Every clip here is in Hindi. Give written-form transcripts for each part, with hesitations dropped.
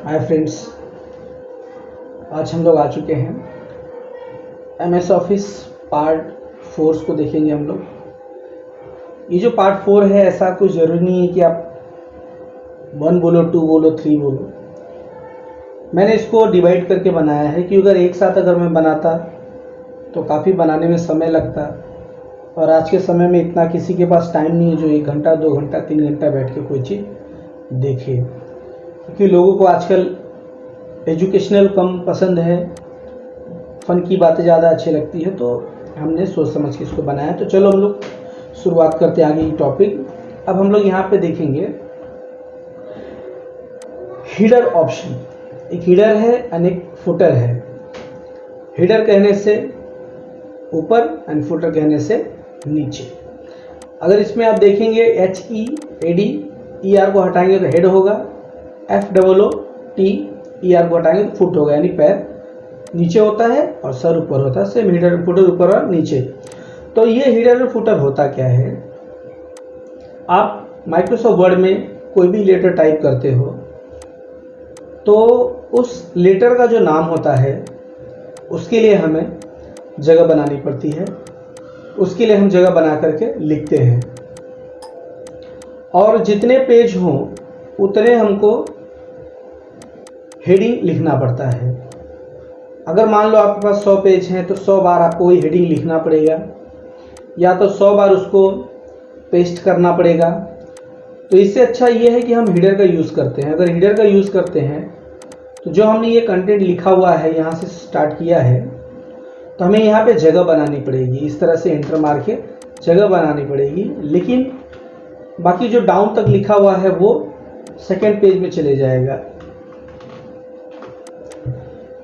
हाय फ्रेंड्स, आज हम लोग आ चुके हैं MS ऑफिस पार्ट 4 को देखेंगे हम लोग। ये जो पार्ट 4 है, ऐसा कुछ ज़रूरी नहीं है कि आप 1 बोलो, 2 बोलो, 3 बोलो। मैंने इसको डिवाइड करके बनाया है कि एक साथ अगर मैं बनाता तो काफ़ी बनाने में समय लगता, और आज के समय में इतना किसी के पास टाइम नहीं है जो 1 घंटा, 2 घंटा, 3 घंटा बैठ के कोई चीज़ देखे। क्योंकि लोगों को आजकल एजुकेशनल कम पसंद है, फन की बातें ज़्यादा अच्छी लगती है, तो हमने सोच समझ के इसको बनाया। तो चलो हम लोग शुरुआत करते हैं आगे की टॉपिक। अब हम लोग यहाँ पे देखेंगे हीडर ऑप्शन। एक हीडर है और एक फुटर है। हीडर कहने से ऊपर एंड फुटर कहने से नीचे। अगर इसमें आप देखेंगे HEAD को हटाएंगे तो हेड होगा, FOOTER को हटाएंगे तो फुट होगा, यानी पैर नीचे होता है और सर ऊपर होता है। सेम हीडर फुटर ऊपर और नीचे। तो ये हीडर और फुटर होता क्या है? आप माइक्रोसॉफ्ट वर्ड में कोई भी लेटर टाइप करते हो तो उस लेटर का जो नाम होता है उसके लिए हमें जगह बनानी पड़ती है। उसके लिए हम जगह बना करके लिखते हैं, और जितने पेज हों उतने हमको हेडिंग लिखना पड़ता है। अगर मान लो आपके पास 100 पेज हैं तो 100 बार आपको वही हेडिंग लिखना पड़ेगा, या तो 100 बार उसको पेस्ट करना पड़ेगा। तो इससे अच्छा ये है कि हम हीडर का यूज़ करते हैं। अगर हीडर का यूज़ करते हैं तो जो हमने ये कंटेंट लिखा हुआ है, यहाँ से स्टार्ट किया है, तो हमें यहाँ पे जगह बनानी पड़ेगी। इस तरह से एंटर मार के जगह बनानी पड़ेगी, लेकिन बाकी जो डाउन तक लिखा हुआ है वो सेकेंड पेज में चले जाएगा।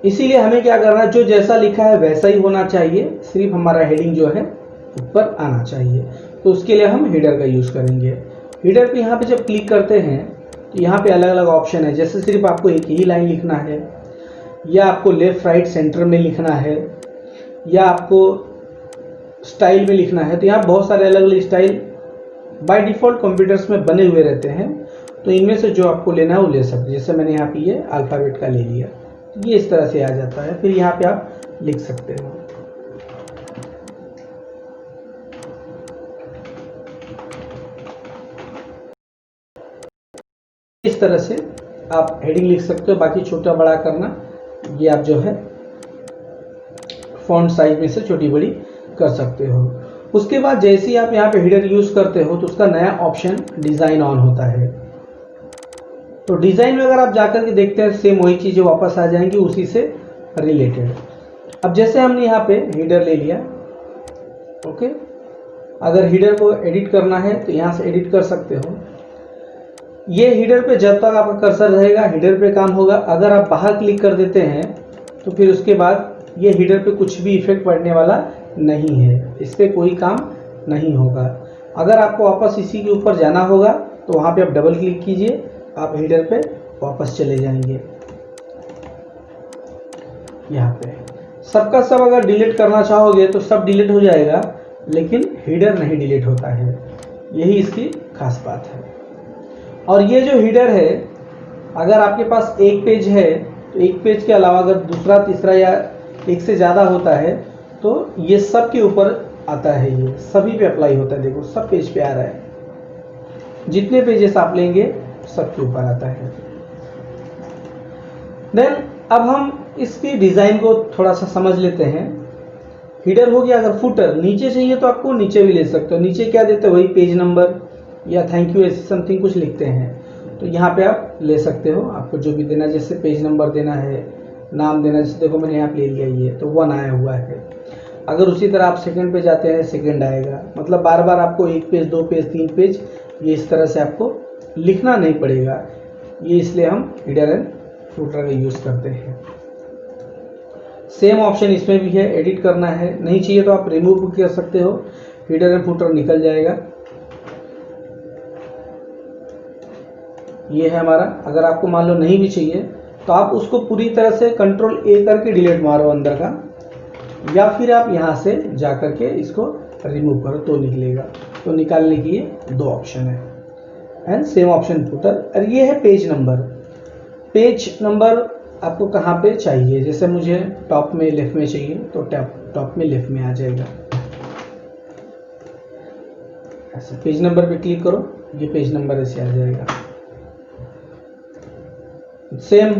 इसीलिए हमें क्या करना है, जो जैसा लिखा है वैसा ही होना चाहिए, सिर्फ हमारा हेडिंग जो है ऊपर आना चाहिए। तो उसके लिए हम हीडर का यूज़ करेंगे। हीडर पे यहाँ पे जब क्लिक करते हैं तो यहाँ पे अलग अलग ऑप्शन है। जैसे सिर्फ आपको एक ही लाइन लिखना है, या आपको लेफ्ट राइट सेंटर में लिखना है, या आपको स्टाइल में लिखना है। तो यहाँ बहुत सारे अलग अलग स्टाइल बाय डिफ़ॉल्ट कंप्यूटर्स में बने हुए रहते हैं। तो इनमें से जो आपको लेना है वो ले सकते हैं। जैसे मैंने यहाँ पे ये अल्फ़ाबेट का ले लिया, ये इस तरह से आ जाता है। फिर यहाँ पे आप लिख सकते हो। इस तरह से आप हेडिंग लिख सकते हो। बाकी छोटा बड़ा करना ये आप जो है फॉन्ट साइज में से छोटी बड़ी कर सकते हो। उसके बाद जैसे ही आप यहाँ पे हेडर यूज करते हो तो उसका नया ऑप्शन डिजाइन ऑन होता है। तो डिजाइन में अगर आप जाकर के देखते हैं, सेम वही चीजें वापस आ जाएंगी उसी से रिलेटेड। अब जैसे हमने यहाँ पे हेडर ले लिया, ओके। अगर हेडर को एडिट करना है तो यहाँ से एडिट कर सकते हो। ये हेडर पे जब तक आपका कर्सर रहेगा हेडर पे काम होगा। अगर आप बाहर क्लिक कर देते हैं तो फिर उसके बाद ये हेडर पे कुछ भी इफेक्ट पड़ने वाला नहीं है, इस पर कोई काम नहीं होगा। अगर आपको वापस इसी के ऊपर जाना होगा तो वहाँ पे आप डबल क्लिक कीजिए, आप हेडर पे वापस चले जाएंगे। यहाँ पे सबका सब अगर डिलीट करना चाहोगे तो सब डिलीट हो जाएगा, लेकिन हेडर नहीं डिलीट होता है। यही इसकी खास बात है। और ये जो हेडर है, अगर आपके पास एक पेज है तो एक पेज के अलावा अगर दूसरा, तीसरा या एक से ज़्यादा होता है तो ये सब के ऊपर आता है। ये सभी पे अप्लाई होता है। देखो सब पेज पे आ रहा है। जितने पेजेस आप लेंगे सबके ऊपर आता है। देन अब हम इसकी डिज़ाइन को थोड़ा सा समझ लेते हैं। हीडर हो गया। अगर फुटर नीचे चाहिए तो आपको नीचे भी ले सकते हो। नीचे क्या देते हो, वही पेज नंबर या थैंक यू ऐसे समथिंग कुछ लिखते हैं, तो यहाँ पे आप ले सकते हो। आपको जो भी देना, जैसे पेज नंबर देना है, नाम देना, जैसे देखो मैंने यहाँ पे ले लिया, ये तो 1 आया हुआ है। अगर उसी तरह आप सेकंड पे जाते हैं, सेकंड आएगा। मतलब बार बार आपको 1 पेज, 2 पेज, 3 पेज ये इस तरह से आपको लिखना नहीं पड़ेगा। ये इसलिए हम हीडर एंड फुटर का यूज़ करते हैं। सेम ऑप्शन इसमें भी है, एडिट करना है, नहीं चाहिए तो आप रिमूव कर सकते हो, हीडर एंड फुटर निकल जाएगा। ये है हमारा। अगर आपको मान लो नहीं भी चाहिए तो आप उसको पूरी तरह से Ctrl+A करके डिलीट मारो अंदर का, या फिर आप यहाँ से जा करके इसको रिमूव करो तो निकलेगा। तो निकालने की ये 2 ऑप्शन है। And same option footer. और ये है पेज नंबर। पेज नंबर आपको कहाँ पे चाहिए, जैसे मुझे टॉप में लेफ्ट में चाहिए तो टॉप में लेफ्ट में आ जाएगा। ऐसे पेज नंबर पे क्लिक करो, ये पेज नंबर ऐसे आ जाएगा। सेम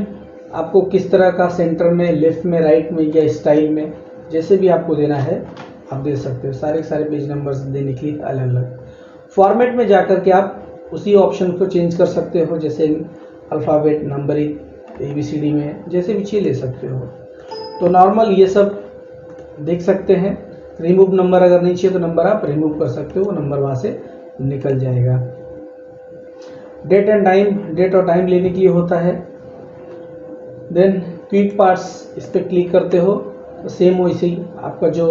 आपको किस तरह का सेंटर में, लेफ्ट में, राइट में या स्टाइल में, जैसे भी आपको देना है आप दे सकते हो। सारे के सारे पेज नंबर्स देने के लिए अलग अलग फॉर्मेट में जाकर के आप उसी ऑप्शन को चेंज कर सकते हो, जैसे अल्फ़ाबेट, नंबरिंग, ABCD में जैसे भी चीज़ ले सकते हो। तो नॉर्मल ये सब देख सकते हैं। रिमूव नंबर अगर नहीं चाहिए तो नंबर आप रिमूव कर सकते हो, वो नंबर वहाँ से निकल जाएगा। डेट और टाइम लेने के लिए होता है। देन क्विक पार्ट्स, इस पर क्लिक करते हो तो सेम वैसे ही आपका जो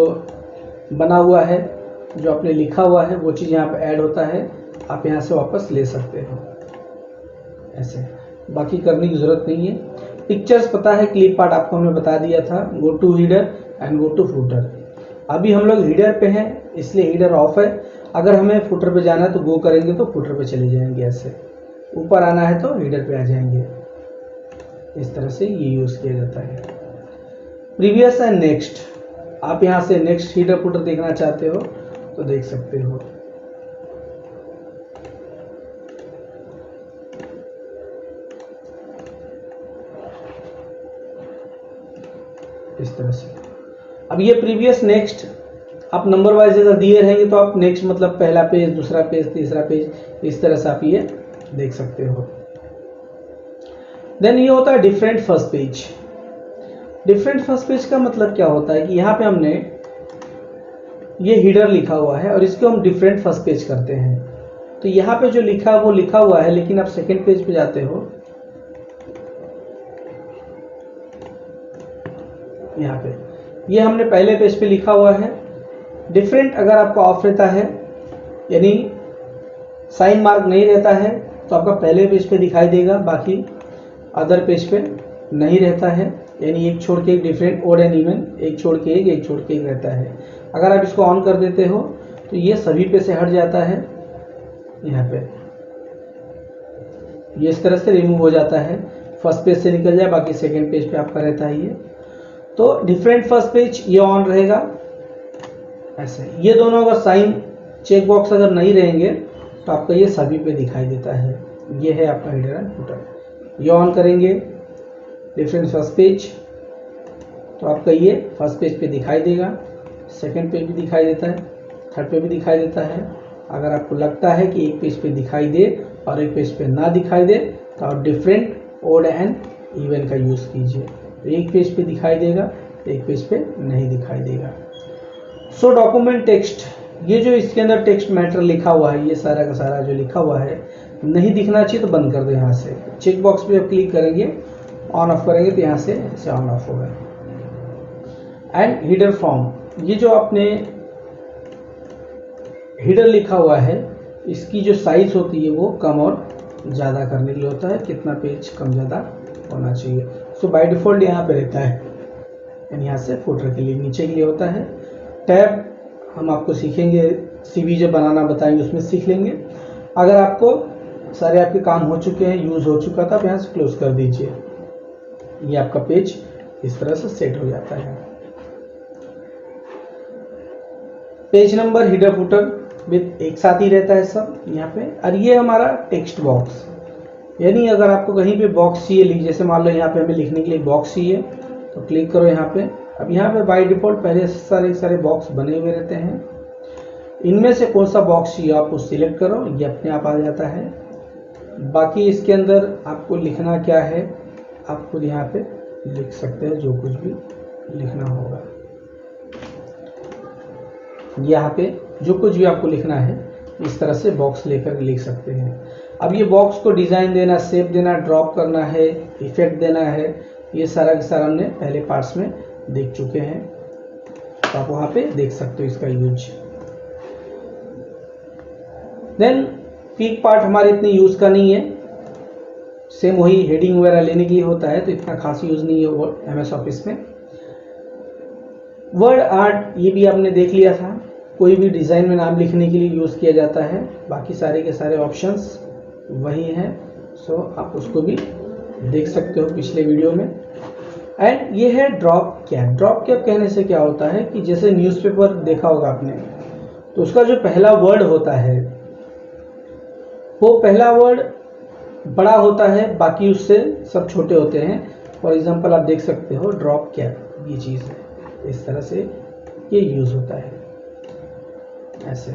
बना हुआ है, जो आपने लिखा हुआ है, वो चीज़ यहाँ पे ऐड होता है, आप यहाँ से वापस ले सकते हो ऐसे। बाकी करने की ज़रूरत नहीं है। पिक्चर्स पता है, क्लिप पार्ट आपको हमने बता दिया था, go to header and go to footer. अभी हम लोग हीडर पे हैं इसलिए हीडर ऑफ है। अगर हमें फूटर पे जाना है तो गो करेंगे तो फूटर पे चले जाएंगे, ऐसे ऊपर आना है तो हीडर पे आ जाएंगे। इस तरह से ये यूज़ किया जाता है। प्रीवियस एंड नेक्स्ट, आप यहाँ से नेक्स्ट हीडर फूटर देखना चाहते हो तो देख सकते हो। इस तरह से। अब ये प्रीवियस नेक्स्ट आप नंबर वाइज अगर दिए रहेंगे तो आप नेक्स्ट मतलब पहला पेज, दूसरा पेज, तीसरा पेज, इस तरह से आप ये देख सकते हो। देन ये होता है different first page. Different first page का मतलब क्या होता है कि यहाँ पे हमने ये हीडर लिखा हुआ है और इसको हम डिफरेंट फर्स्ट पेज करते हैं। तो यहाँ पे जो लिखा है वो लिखा हुआ है, लेकिन आप सेकेंड पेज पे जाते हो, यहाँ पे ये हमने पहले पेज पे लिखा हुआ है। डिफरेंट अगर आपका ऑफ रहता है, यानी साइन मार्क नहीं रहता है, तो आपका पहले पेज पे दिखाई देगा, बाकी अदर पेज पे नहीं रहता है। यानी एक छोड़ के एक, डिफरेंट, ओड एंड इवन, एक छोड़ के एक छोड़ के एक रहता है। अगर आप इसको ऑन कर देते हो तो ये सभी पे से हट जाता है, यहाँ पे ये इस तरह से रिमूव हो जाता है, फर्स्ट पेज से निकल जाए, बाकी सेकेंड पेज पे आपका रहता है ये। तो डिफरेंट फर्स्ट पेज ये ऑन रहेगा ऐसे। ये दोनों अगर साइन चेक बॉक्स अगर नहीं रहेंगे तो आपका ये सभी पे दिखाई देता है। ये है आपका हीडर एंड फुटर। ये ऑन करेंगे डिफरेंट फर्स्ट पेज तो आपका ये फर्स्ट पेज पे दिखाई देगा, सेकंड पेज भी दिखाई देता है, थर्ड पे भी दिखाई देता है। अगर आपको लगता है कि एक पेज पे दिखाई दे और एक पेज पे ना दिखाई दे तो आप डिफरेंट, ओड एंड इवन का यूज़ कीजिए। एक पेज पे दिखाई देगा, एक पेज पे नहीं दिखाई देगा। सो डॉक्यूमेंट टेक्स्ट, ये जो इसके अंदर टेक्स्ट मैटर लिखा हुआ है, ये सारा का सारा जो लिखा हुआ है नहीं दिखना चाहिए तो बंद कर दो। यहाँ से चेक बॉक्स पे जब क्लिक करेंगे, ऑन ऑफ करेंगे तो यहाँ से इसे ऑन ऑफ होगा। एंड हीडर फॉर्म, ये जो आपने हीडर लिखा हुआ है इसकी जो साइज होती है वो कम और ज़्यादा करने के लिए होता है, कितना पेज कम ज़्यादा होना चाहिए। सो बाय डिफ़ॉल्ट यहाँ पे रहता है, यानी यहाँ से फुटर के लिए, नीचे के लिए होता है। टैब हम आपको सीखेंगे, CV जब बनाना बताएंगे उसमें सीख लेंगे। अगर आपको सारे आपके काम हो चुके हैं, यूज़ हो चुका था, आप यहाँ से क्लोज कर दीजिए। ये आपका पेज इस तरह से सेट हो जाता है। Page number, header footer with एक साथ ही रहता है सब यहाँ पे। और ये हमारा टेक्स्ट बॉक्स, यानी अगर आपको कहीं पे बॉक्स चाहिए, जैसे मान लो यहाँ पे हमें लिखने के लिए बॉक्स चाहिए तो क्लिक करो यहाँ पे। अब यहाँ पे बाय डिफ़ॉल्ट पहले से सारे बॉक्स बने हुए रहते हैं। इनमें से कौन सा बॉक्स चाहिए आपको सिलेक्ट करो, ये अपने आप आ जाता है। बाकी इसके अंदर आपको लिखना क्या है आप खुद यहाँ पे लिख सकते हैं, जो कुछ भी लिखना होगा यहाँ पे जो कुछ भी आपको लिखना है इस तरह से बॉक्स लेकर लिख सकते हैं। अब ये बॉक्स को डिज़ाइन देना, शेप देना, ड्रॉप करना है, इफेक्ट देना है, ये सारा का सारा हमने पहले पार्ट्स में देख चुके हैं, तो आप वहाँ पे देख सकते हो इसका यूज। देन क्विक पार्ट हमारे इतने यूज़ का नहीं है, सेम वही हेडिंग वगैरह लेने के लिए होता है, तो इतना खास यूज़ नहीं है वो MS ऑफिस में। वर्ड आर्ट ये भी आपने देख लिया था, कोई भी डिज़ाइन में नाम लिखने के लिए यूज़ किया जाता है। बाकी सारे के सारे ऑप्शंस वही हैं, सो आप उसको भी देख सकते हो पिछले वीडियो में। एंड ये है ड्रॉप कैप। ड्रॉप कैप कहने से क्या होता है कि जैसे न्यूज़पेपर देखा होगा आपने, तो उसका जो पहला वर्ड होता है वो पहला वर्ड बड़ा होता है, बाकी उससे सब छोटे होते हैं। फॉर एग्जांपल आप देख सकते हो ड्रॉप कैप, ये चीज़ है, इस तरह से ये यूज़ होता है ऐसे।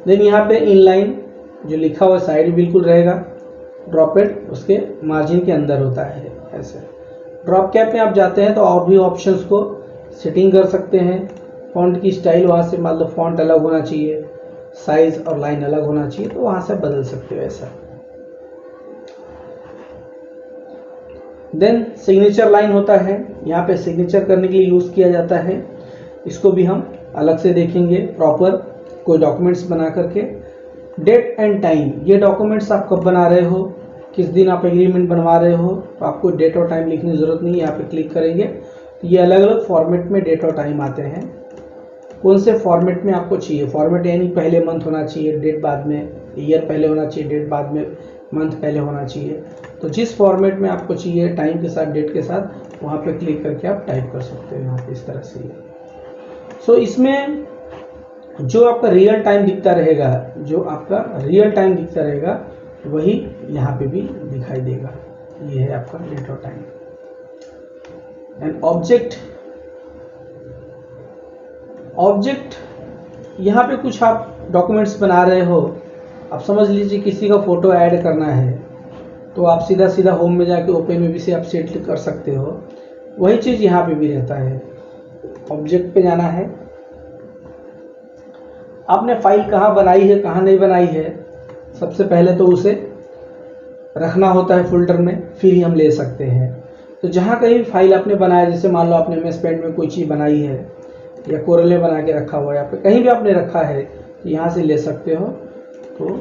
देन यहाँ पे इनलाइन जो लिखा हुआ साइड बिल्कुल रहेगा, ड्रॉपेड उसके मार्जिन के अंदर होता है ऐसे। ड्रॉप कैप में आप जाते हैं तो और भी ऑप्शंस को सेटिंग कर सकते हैं। फॉन्ट की स्टाइल वहाँ से मान लो फॉन्ट अलग होना चाहिए, साइज और लाइन अलग होना चाहिए, तो वहाँ से बदल सकते हो ऐसा। देन सिग्नेचर लाइन होता है, यहाँ पे सिग्नेचर करने के लिए यूज़ किया जाता है। इसको भी हम अलग से देखेंगे प्रॉपर कोई डॉक्यूमेंट्स बना करके। डेट एंड टाइम, ये डॉक्यूमेंट्स आप कब बना रहे हो, किस दिन आप एग्रीमेंट बनवा रहे हो, तो आपको डेट और टाइम लिखने की ज़रूरत नहीं है। यहाँ पे क्लिक करेंगे तो ये अलग अलग फॉर्मेट में डेट और टाइम आते हैं। कौन से फॉर्मेट में आपको चाहिए, फॉर्मेट यानी पहले मंथ होना चाहिए, डेट बाद में, ईयर पहले होना चाहिए, डेट बाद में, मंथ पहले होना चाहिए। तो जिस फॉर्मेट में आपको चाहिए टाइम के साथ डेट के साथ, वहाँ पे क्लिक करके आप टाइप कर सकते हो यहाँ पे इस तरह से। सो इसमें जो आपका रियल टाइम दिखता रहेगा, जो आपका रियल टाइम दिखता रहेगा वही यहाँ पे भी दिखाई देगा। ये है आपका डेट और टाइम। एंड ऑब्जेक्ट, ऑब्जेक्ट यहाँ पे कुछ आप डॉक्यूमेंट्स बना रहे हो, आप समझ लीजिए किसी का फोटो ऐड करना है, तो आप सीधा सीधा होम में जाके ओपन में भी से आप सेट कर सकते हो। वही चीज़ यहाँ पे भी रहता है। ऑब्जेक्ट पे जाना है, आपने फाइल कहाँ बनाई है कहाँ नहीं बनाई है, सबसे पहले तो उसे रखना होता है फोल्डर में, फिर ही हम ले सकते हैं। तो जहाँ कहीं फाइल आपने बनाया, जैसे मान लो आपने MS पेंट में कोई चीज़ बनाई है या कोरल में बना के रखा हुआ है, या फिर कहीं भी आपने रखा है, तो यहाँ से ले सकते हो। तो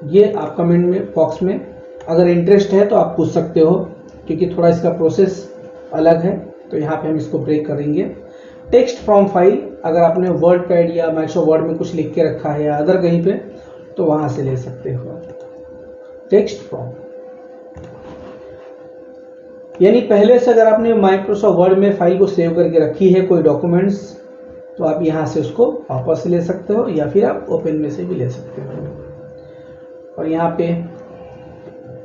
ये आप कमेंट में बॉक्स में अगर इंटरेस्ट है तो आप पूछ सकते हो, क्योंकि थोड़ा इसका प्रोसेस अलग है, तो यहाँ पे हम इसको ब्रेक करेंगे। टेक्स्ट फ्रॉम फाइल, अगर आपने वर्ड पैड या माइक्रोसॉफ्ट वर्ड में कुछ लिख के रखा है या अदर कहीं पे, तो वहाँ से ले सकते हो टेक्स्ट फ्रॉम। यानी पहले से अगर आपने माइक्रोसॉफ्ट वर्ड में फाइल को सेव करके रखी है कोई डॉक्यूमेंट्स, तो आप यहाँ से उसको वापस ले सकते हो, या फिर आप ओपन में से भी ले सकते हो। और यहाँ पे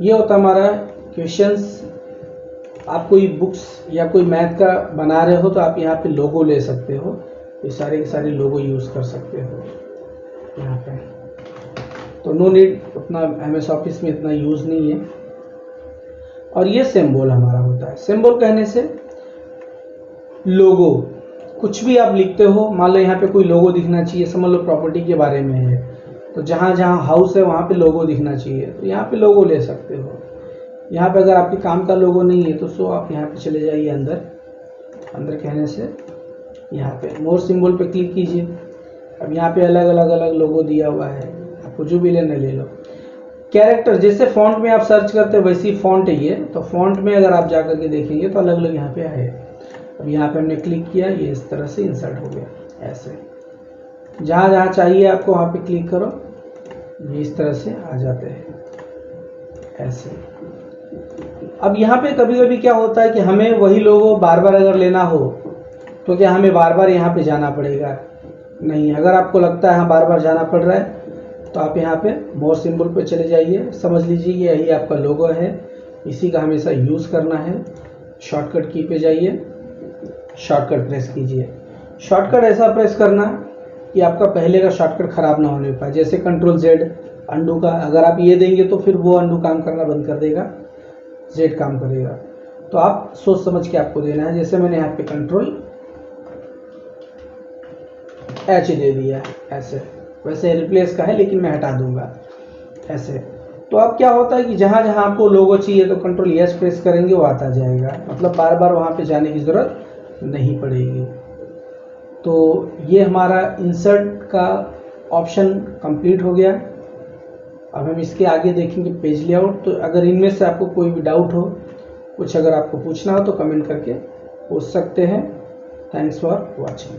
ये होता हमारा क्वेश्चंस। आप कोई बुक्स या कोई मैथ का बना रहे हो तो आप यहाँ पे लोगो ले सकते हो, ये सारे के सारे लोगो यूज़ कर सकते हो यहाँ पे। तो नो नीड, उतना MS ऑफिस में इतना यूज़ नहीं है। और ये सिंबल हमारा होता है। सिंबल कहने से लोगो, कुछ भी आप लिखते हो, मान लो यहाँ पे कोई लोगो दिखना चाहिए, समझ लो प्रॉपर्टी के बारे में है, तो जहाँ जहाँ हाउस है वहाँ पे लोगो दिखना चाहिए, तो यहाँ पे लोगो ले सकते हो। यहाँ पे अगर आपके काम का लोगो नहीं है तो सो आप यहाँ पे चले जाइए अंदर। अंदर कहने से यहाँ पे मोर सिंबल पे क्लिक कीजिए। अब यहाँ पे अलग अलग लोगो दिया हुआ है, आपको जो भी लेना ले लो। कैरेक्टर, जैसे फॉन्ट में आप सर्च करते हैं वैसी फॉन्ट है ये, तो फॉन्ट में अगर आप जाकर के देखेंगे तो अलग अलग यहाँ पे आए। अब यहाँ पे हमने क्लिक किया, ये इस तरह से इंसर्ट हो गया ऐसे। जहाँ जहाँ चाहिए आपको वहाँ पे क्लिक करो, ये इस तरह से आ जाते हैं ऐसे। अब यहाँ पे कभी कभी क्या होता है कि हमें वही लोगो बार बार अगर लेना हो तो क्या हमें बार बार यहाँ पे जाना पड़ेगा? नहीं, अगर आपको लगता है हाँ बार बार जाना पड़ रहा है तो आप यहाँ पे मोर सिंबल पे चले जाइए। समझ लीजिए यही आपका लोगो है, इसी का हमेशा यूज़ करना है। शॉर्टकट की पे जाइए, शॉर्टकट प्रेस कीजिए। शॉर्टकट ऐसा प्रेस करना कि आपका पहले का शॉर्टकट ख़राब ना होने पाए। जैसे Ctrl+Z अंडू का, अगर आप ये देंगे तो फिर वो अंडू काम करना बंद कर देगा, Z काम करेगा। तो आप सोच समझ के आपको देना है। जैसे मैंने यहाँ पे Ctrl+H दे दिया है ऐसे, वैसे रिप्लेस का है लेकिन मैं हटा दूंगा ऐसे। तो अब क्या होता है कि जहाँ जहाँ आपको लोगो चाहिए तो Ctrl+S प्रेस करेंगे, वो आता जाएगा, मतलब बार बार वहाँ पे जाने की ज़रूरत नहीं पड़ेगी। तो ये हमारा इंसर्ट का ऑप्शन कंप्लीट हो गया। अब हम इसके आगे देखेंगे पेज लेआउट। तो अगर इनमें से आपको कोई भी डाउट हो, कुछ अगर आपको पूछना हो तो कमेंट करके पूछ सकते हैं। Thanks for watching.